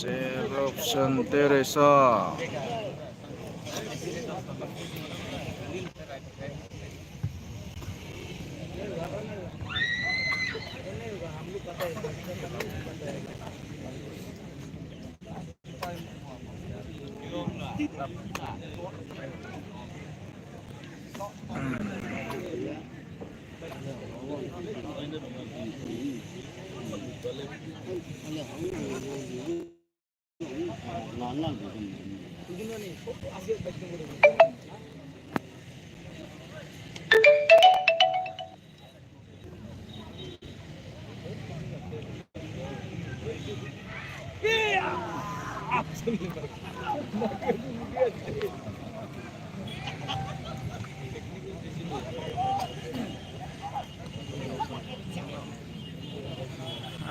Eruption Teresa.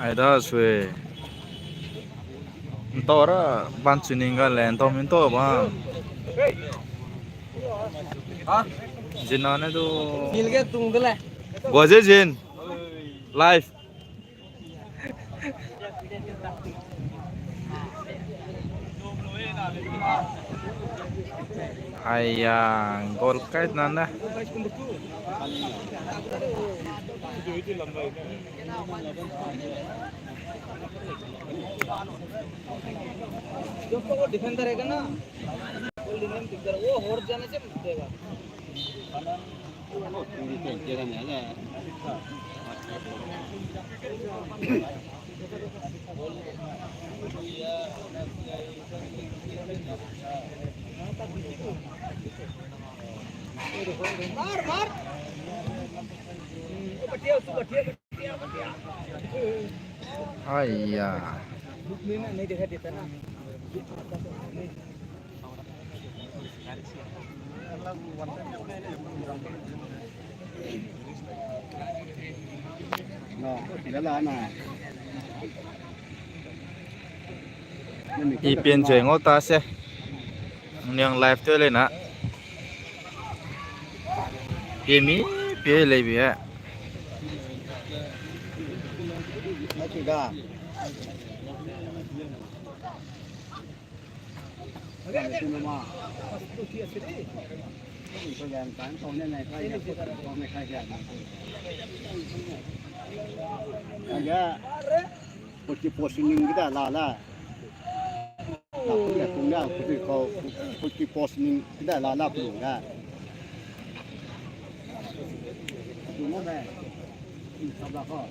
Ada suwe. Entora bantu ninggal entom itu bang. Ah, jinane tuh. Gilget tunggal. Goje jin. Live. Ayang gol kait nanda. वो defender है ना वो Lynam दिखता है वो होर जाने से देगा मार मार बटिया उसको बटिया बटिया बटिया Ayah. नहीं दिखाई देता ना Ipin jeng otas ya. Yang live tuh lena. Kimi pilih ya. Positioning kita lala. Aku lihat punya, kau positioning kita lala punya. Cuma dah, sabar kau.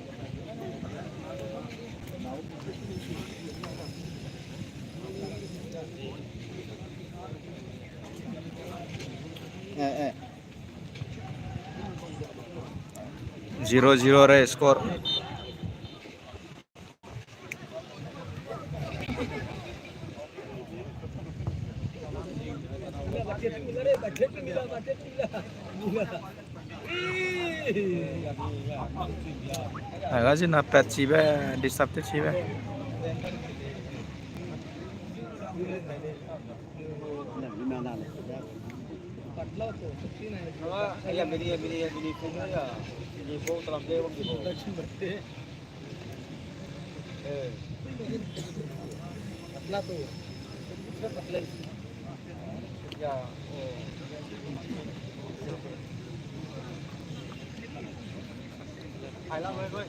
Eh. 0-0 re skor. Agak sih napet sih be, disapte sih be. या मेरी phone है या ये phone तरफ दे वो दक्षिण बत्ते पतला तो पतला या आई लव भाई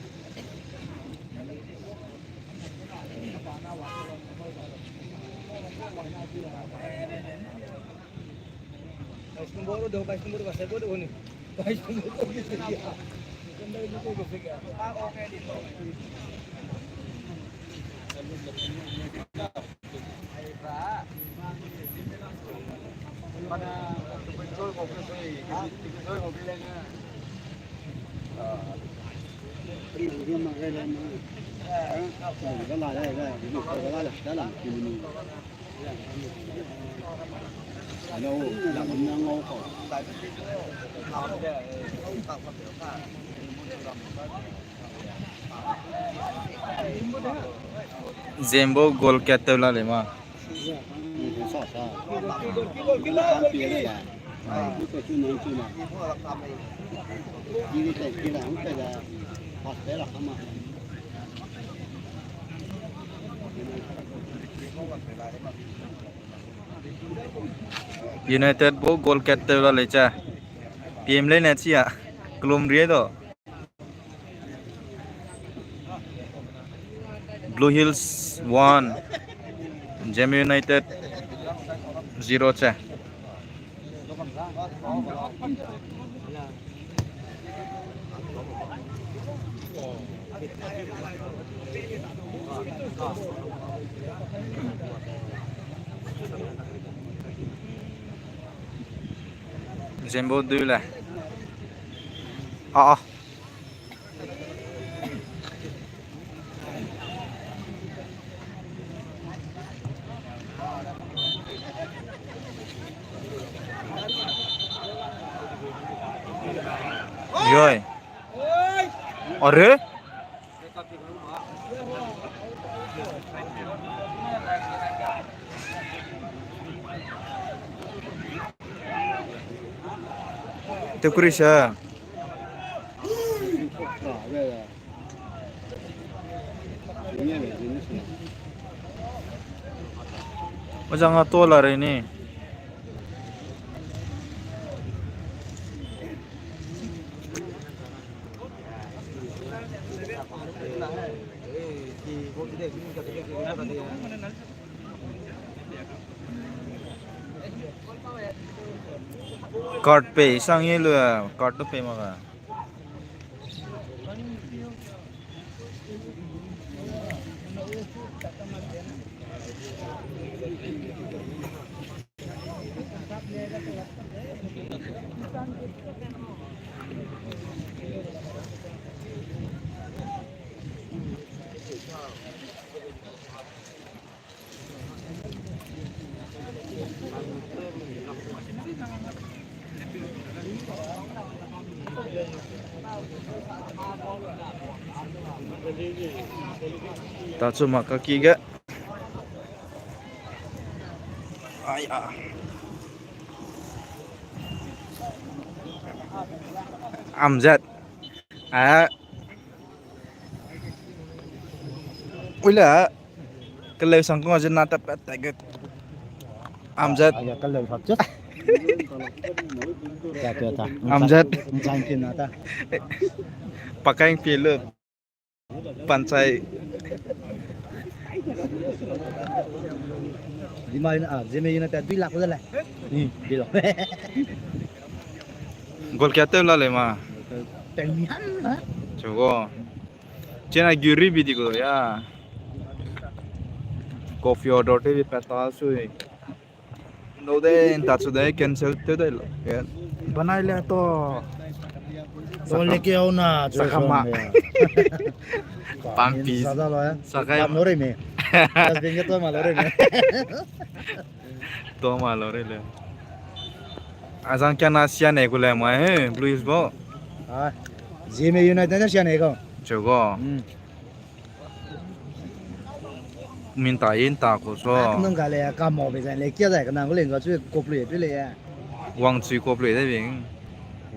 Baru dah baik nombor bahasa bodoh ni. Baik nombor tu bisa dia. Benda itu bisa dia. Okey di tu. Mana betul kopi soi. Betul kopi lagi. Dia makan lama. Cái lại đây đây, cái lại đó là cái mini. Đâu làm nó ngon khổ. Zembo gol kete la lema. Itu cuma cuma. Ini kita kita pasti lah sama. United bo goal kette la lecha PM le na chia klum rie do Blue Hills 1 Jam United 0 cha Jembo 2 là rồi Ore Tukurisha Macam apa tu lah ini? Card pay sang ye lu card to pay maka tak cuma kaki ke ay Amjad Ula kalau sangkong aja nata petek Amjad Ayah kalau hujat Amjad Jangkin nata pakai film pancai di mana Jam United 2 lakh lah bilo gol kete lah lema tenyan coba cina giri bidi ko ya coffee order te petal sui no de tak sudah cancel te de ya banai le to तो लेके आओ ना Sakama. Pampis. ज्यादा लो है Sakaya लोरे में 10 दिन के तो मालोरे में to malore le azan kya na sia ne ko le ma Blue Hills bo हां जेम यूनाइटेड ने सिया ने को coba minta inta ko so नंग गाले का मो बे जान ले क्या जाए का नंग ले को चु कोपले पे ले या wang chui ko ple de bing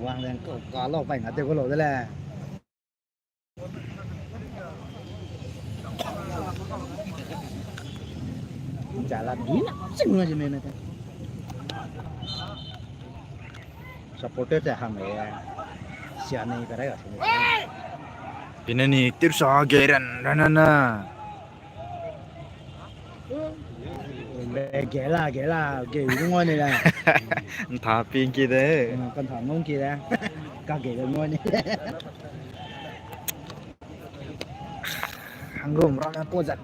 wang lên có lo phải ngặt ko lo de la jalan gila semua je mana tu supporter dah hame siya ni pada kat sini Pina ni tirsa geran na gela ge ngoi ni la tha pin ki de con thằng ngông kia la ka ge ngoi ni hangum ra po jat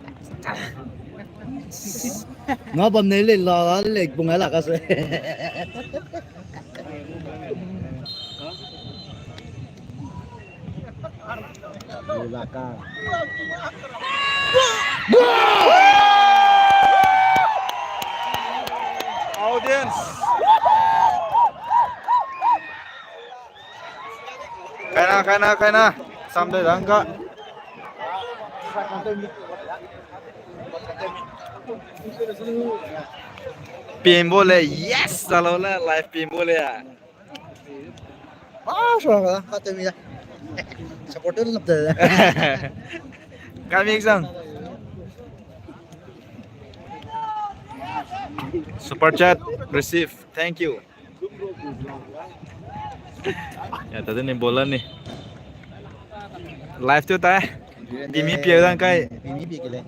ngõ bầm này lên lò lên bùng ấy là cái gì là ca audience kaina sampai langka PM boleh, yes, kalau lah live PM boleh ya. 좋아. 하점이야. 서포트는 없다. Kami Exam. Super chat receive, thank you. Ya tadi nih bola nih. Live tuh tah. Bimi piadan kai. 비미 비길래.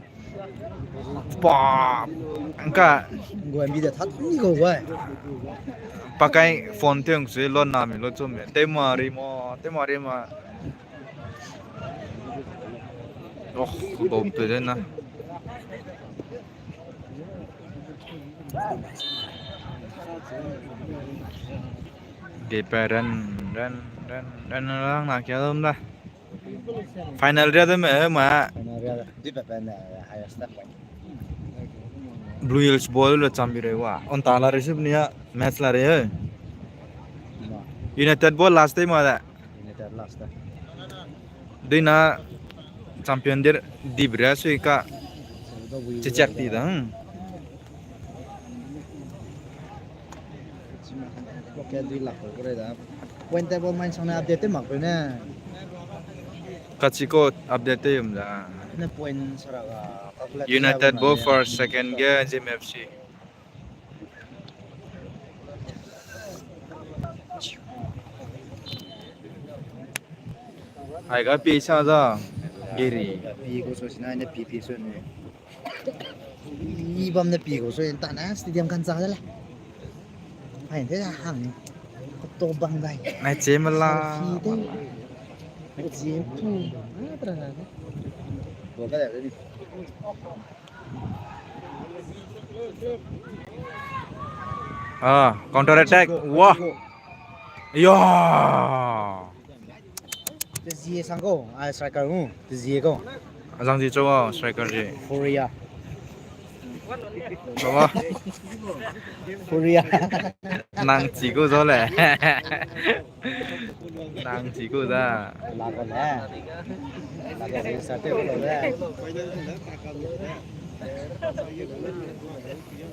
Pop. Angka 뭐 미대 다 틀리고 와. pakai phone tuh yang sih lo nami lo cuma temari mo. Oh, bob tuh deh nah. Dan lang nak kaya dong dah. Final dia tuh mah Di bapana higher step. Blue Hills ball lo champion wa. On tala receive niya match la re. United ball last time ada. Ini ter last. Dina champion dir di Brazil ka cecak ti dang. Oke, 2 lakh ko rin da. Puente ball man sang na update mak na. Kachiko update yum da. Na point saraga. United ball for second game GMFC. Aiga pisa da. Giri. 비고 소시나 이제 비비 소네. 이밤에 비고 소인 따나 스타디움 간자라. 아니 내가 항. 또 방다이. Nai cemela. 지프. 아들아. 뭐가 돼? Ah, counter attack. Wah. Ya. 지에 상고 아 스트라이커 지에고 Azang ji coba striker ji. 코리아 Coba 코리아 nang jiku soalnya. Nang jiku dah. 라고네 라고 스타트 올래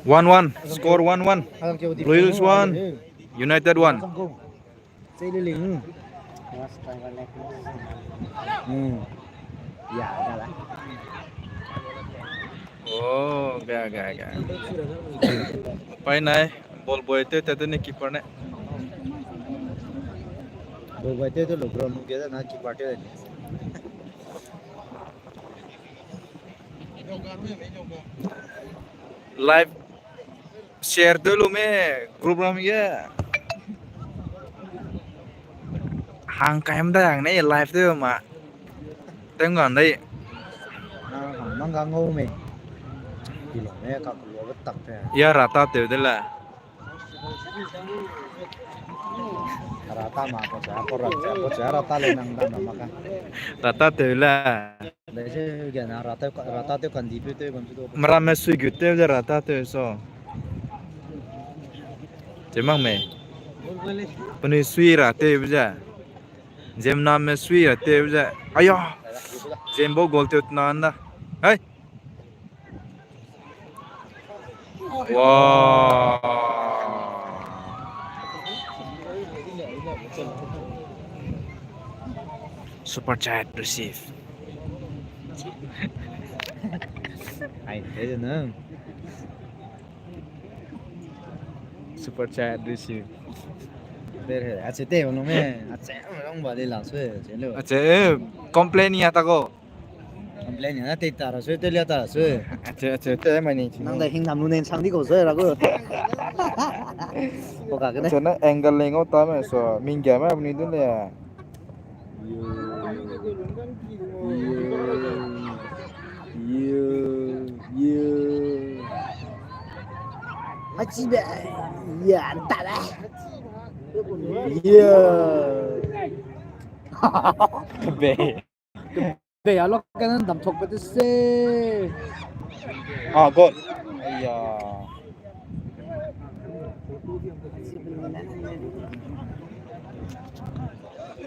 1-1. Score 1-1. Blue Hills 1. United 1. 제일링 ya udah lah Oh, gak. Pain naik. Ball boy itu tadi nih keeper nih. Boba itu lo bro mungkin na kiparte ni Live share dulu me grup ram ya. Hang kaim dah yang nih live tuh mak. Tengok nih. mang ngô mày thì là mẹ các lúa bất tập thế Ya rata tuh dah lah. rata mà có giá rata lên năng đam mà kan Rata tuh lah. đấy chứ cái nào rata tiêu cần gì tiêu còn chưa Meramai sui gitu dah rata tuh so. Cemang me. Penuh sui rata aja. Jem nama sui rata aja. Ayo. Jembo gol tuh nanda. Hey. Wow. Super chat receive. ai thế chứ nữa Super chat receive. đây là ACT mà nó mẹ ACT mà không vào đây làm suy chế liệu Aje komplain ya tako. complain nhà tây tara suy tây liệt tara suy Aje teh mani. năng đây hình làm luôn nên sang đi cổ suy là cứ có cả cái này Chana angle lengo tama so mingga ma bni tu le. haji be ya tak lah yeah Be. về ở lóc cái nó đầm thuộc với xe Ah gol. Iya.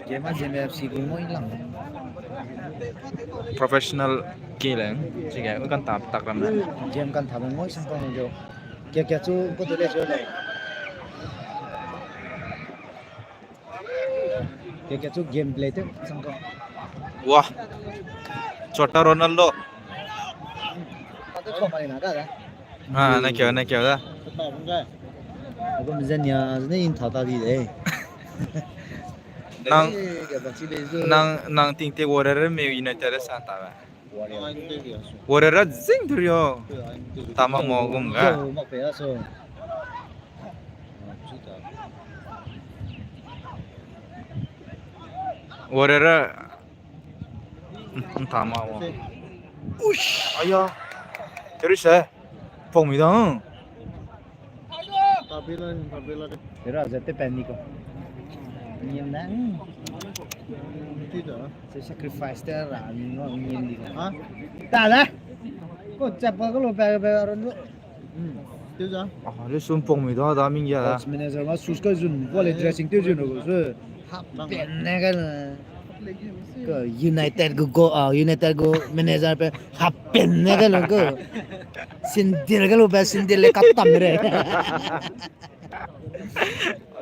Game aja FC gue mau hilang. professional kileng sih kayak kan tak ramai Game kan thằng ngồi sang con rồi. Kia chú có thể chơi này. Kia chú gameplay tuh sang con. wah Chota Ronaldo Atau kok main ada kan? ah naik kau dah Aku misalnya ini thảo tao đi đấy. nang Cái bác sĩ đấy rồi. nang ting te warrior me United santa ba warrior zing turio tama mo gum ga Yo, mặc vẻ rồi. warrior tama mo ush aya terus 봅니다 Thế rồi giờ tiếp bên Nico. Nhiều nắng. Sẽ sacrifice thế là nó nhiều đi. Hả? Ta đấy. Cô chập vào cái lỗ bè bè rồi nữa. Tiêu ra. 아, 레슨 봅니다 다민기야 Mình giờ mà sút cái dùn qua lại dressing tiêu dùn rồi rồi. Bên này cái United go United go manager pe happen này cái lo go. Sindir cái lỗ bè sindir le cắt tầm rồi.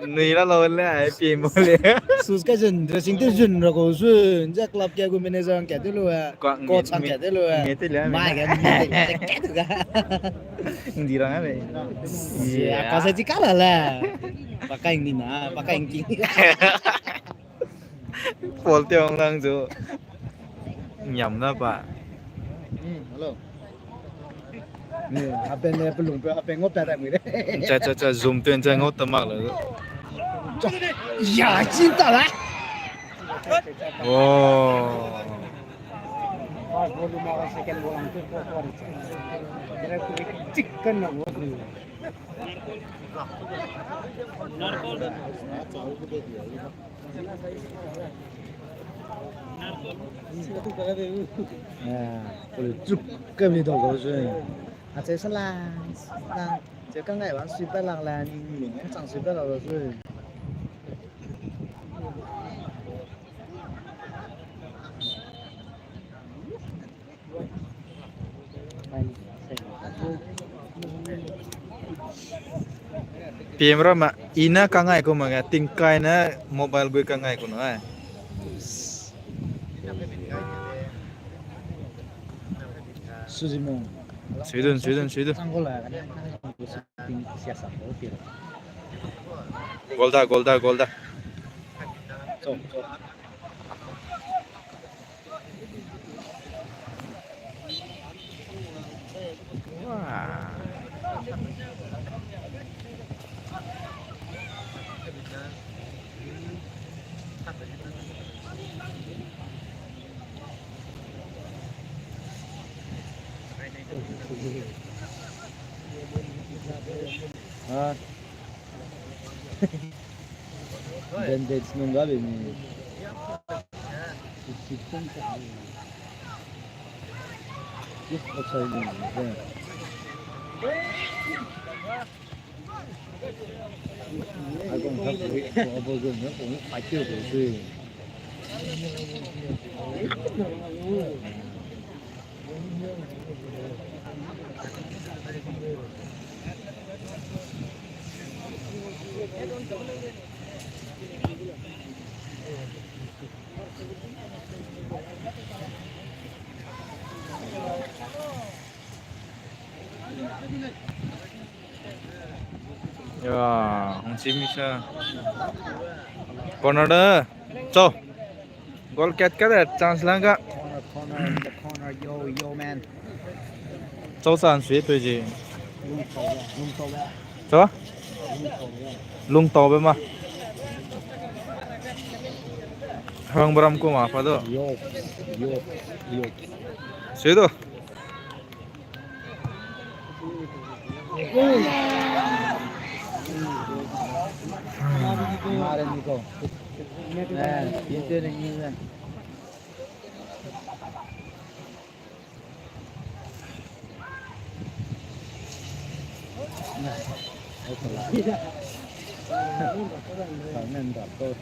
nila lole ai pi mole Sus cái dùn dressing tiêu dùn rồi go rồi. Chắc club kia go manager kia tiêu lo à. Coach sang kia tiêu lo à. Mai cái tiêu cả. ndirang abe Ya, apa saja kalah lah. Pakai yang dina, pakai yang tinggi. volte ông đang zo nhầm đó bà Halo. Nih, HP ni belum, HP ngop tak mi deh. cha zoom tuyên cha ngốt tầm mặc là Ya, cinta lah. wow Chicken nak buat. Boleh juga video kau sih. Aja salah, nah, jangan ngai wan suy bê lang là mình chẳng suy bê lang rồi. PM ra mà ina ka ngai ko mga tingkai na mobile gue ka ngai ko no ai Suzimong. Sweden Angola kan yang siasat oke. golda Cok. wah Ah. Bandage nung gabi ni. Sisipon ka. Yes, outside ni. Agong happy. Abo gong na kung fight yo ko. 야, 홍지미샤 corner 저 gol ket ka chance lang ka Corner, yo man. châu san suy tôi gì Lung tàu ba. cho lung tàu bên mà hang bram ko ma pa do Yo. suy do Kemarin Niko. Nah, itu ini kan. Khả năng đọc tốt.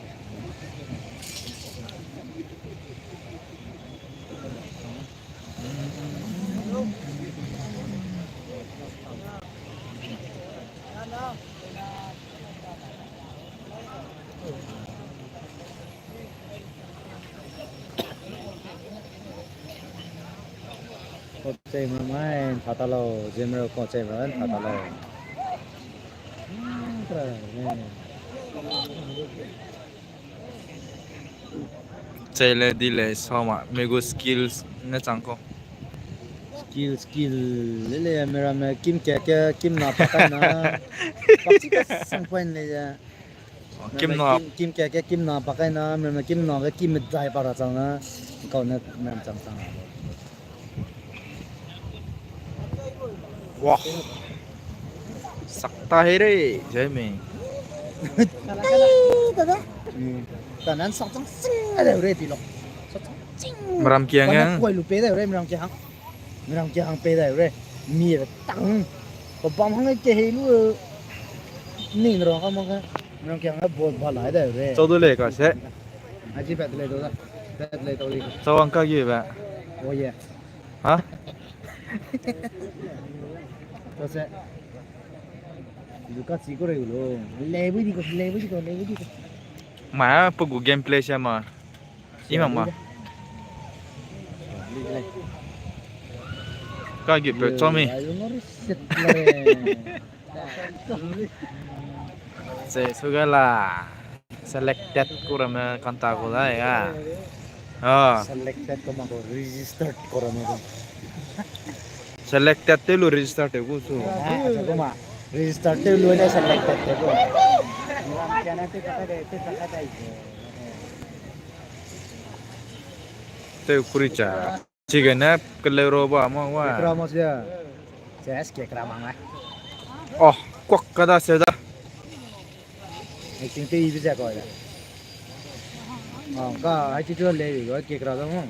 Có chơi mà mai thả tao lâu, dìm rồi có chơi mà thả tao lâu. Trời ơi. Chơi lên đi lên sao mà mega skills nó chẳng có Skill lấy lấy mera kim kẹt kim nọ bắt nó bắt chỉ cái sang quen này ra kim nó kim kẹt kim nọ bắt nó mera kim nọ cái kim dài bao ra xong nó còn nó làm chẳng sang wow sắc tay đấy chơi mìnhแต่นั้นสองจังซิงอะไรเรื่อยทีหรอกสองจังซิง mà làm kia nghe กวยลูเป้ได้เรื่อยไม่รำเกียงไม่รำเกียงเป้ได้เรื่อยมีแต่ตังก็ปั๊มให้เจ๊ลูนี่นรองเขามั้งไม่รำเกียงก็บวชบาหลายได้เรื่อย 저도 내 가세 อาชีพแบบเลยตัวละแบบเลยตัวนี้ 저 왕가기 왜 โอ้ย 아 ตัวเสลูกศิษย์ก็เลยลูเลวิดีก็เลวิดีก็เลวิดีก็ mà 보고 gameplay sama imam mà 가기 별 점이 saya suka lah selected kurang kontak aku lah ya oh selected kemana registered koran itu selected dulu register deh gue tuh kemana registered itu lu ada selected itu tuh kurica jika nap kelero apa mau wah keramah dia CS kayak keramah lah oh kok kata saya dah Acting TV bisa kau ada kau IT tu lagi kau kayak keramah mau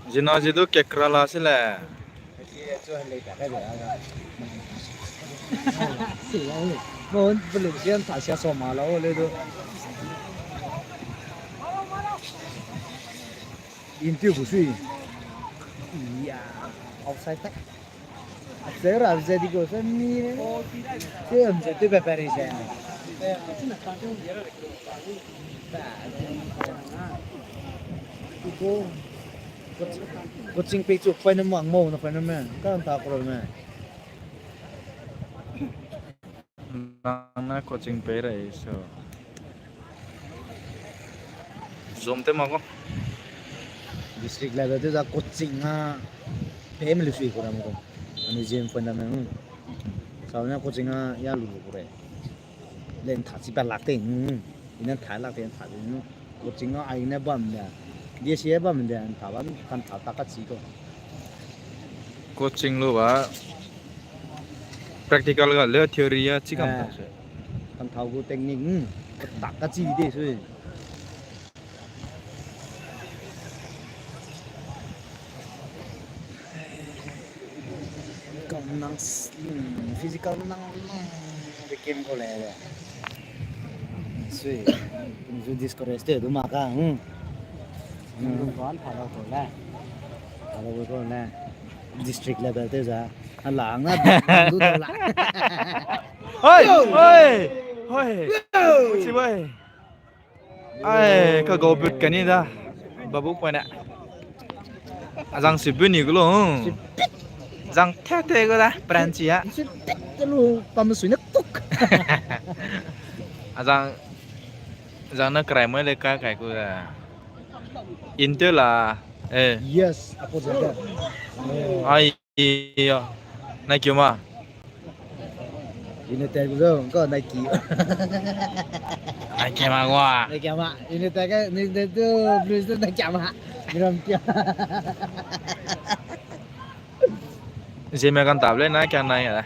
jenazah itu kayak kerala sih lah Mohon belum sian tak siap sama lah oleh tu. Inti busui. Iya, offside tak. Offside offside di kau seni. Siapa mesti tu berperi sian. Itu kucing pecuk fine mang mau na fine man. Kan tak perlu man. nana coaching pera eso zoom te mago District level tu dah coaching ha. PM lu sui kurang aku. Ani gym fundament. Soalnya coaching ha ya lu kurang. Len thak si balak ting. Ini thak lak ting thak ini. Coaching ha aina bam dia. Dia siapa bam dia? Tawan kan thak takat si ko. coaching lu ba practical ga le theory ya chikam ta se Kan thak ko teknik. Takat si dia sui. Nang physical nang game ko le sui ju discourage tu maka kon phalo ko la district level te ja lang na du la oi oi oi chi bai ai ka go bit ka ni da babu pa na azang sibuni gulo Zang tete ko da Pranci ya. Lu pam sui nak tuk Azang na krai mo le ka kai ko da. Intel la yes aku jaga ai iya. Na kyo ma. ini tag ko ko Nike Ai ke ma wa. Nike ma ini tag ni tu blues tu Nike ma gram kya Je me kan table na kya na ya.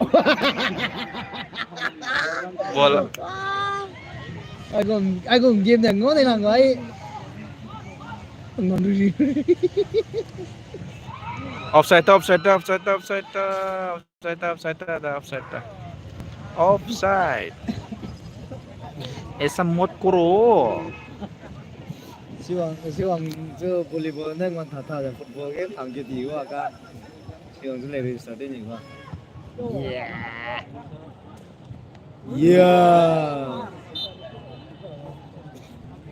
Bol ai còn game này ngon này là người Nganduri. Offside. Esa mot kuro. 시황 저 볼리볼 냉만 타타는 futbol에 방게 뒤고 아까 시황 좀 레벨 스타트니까. 이야.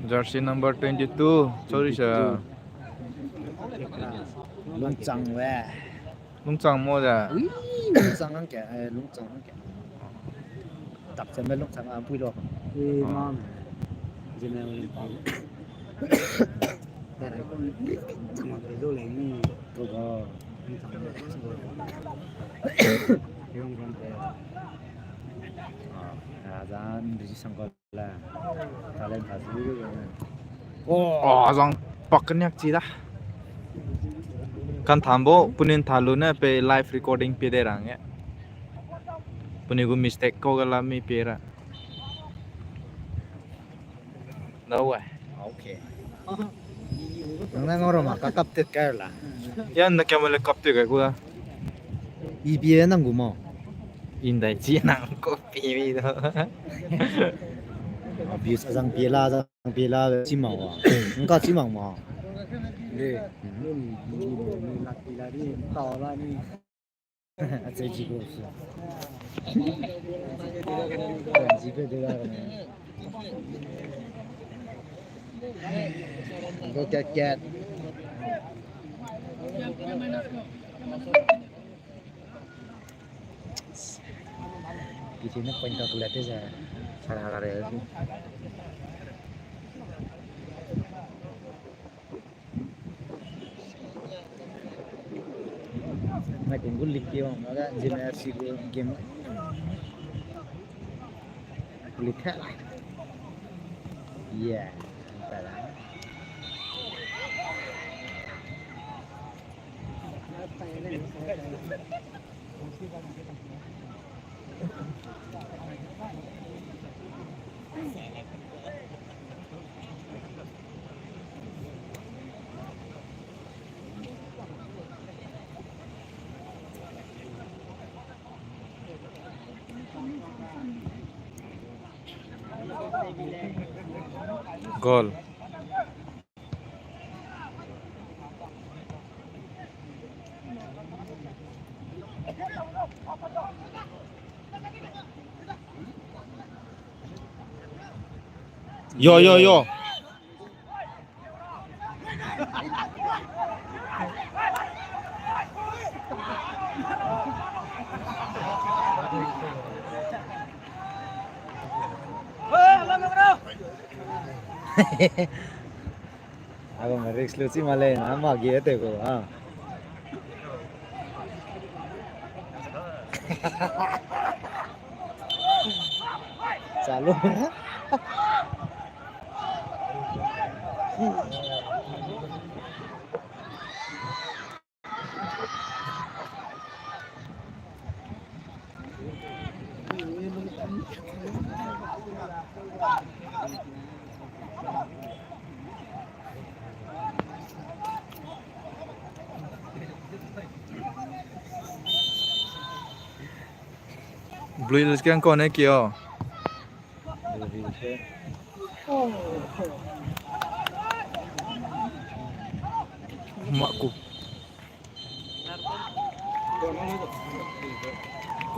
Jersey number 22. Sorry sir. 롱짱 왜? Lungchang mo ja. 롱짱 한 개. 롱짱 한 개. tập xem bên lúc sáng ăn vui rồi ngon giờ này đây là con thằng mà cái đô lấy mi tôi có không còn thế ra đi sang gọi là ta lên thả dưới rồi Oh, zong pakanyak chida. Kan thambo punin thalu na pe live recording pe de rang ya. Punigu mistake ko galami pera. Đâu rồi? ok nó ngồi mà các cấp tiết cái là Yan na kamala kapte ka kuya. 이 비에 난구 뭐 Inday chi nang ko pi do. 비 사장 비라 지마와 뭔가 지마 뭐 네 라티라리 따라니 아재 지고 없어 집에 들어가네 이거 갓갓 di sini poin kalkulator saya salah karya itu मैं team को लिख के आऊँगा जिम्मेदारी को game लिखा ये Goal. Yo. Ako ma-exclusive malay na mag-iete ko ha. Salo. Blue Hills kang kone kyo. Makku.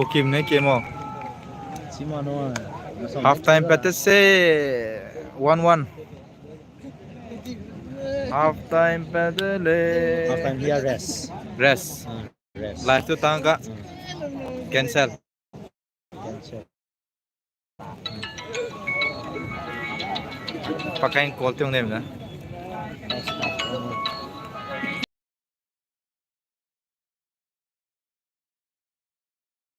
Kokim ne kemo. Simano. Half time pete se 1-1. Half time pete le. Half time here rest. Rest. Rest. Live tu tangga cancel. Cancel. Pakai call tiong nem na.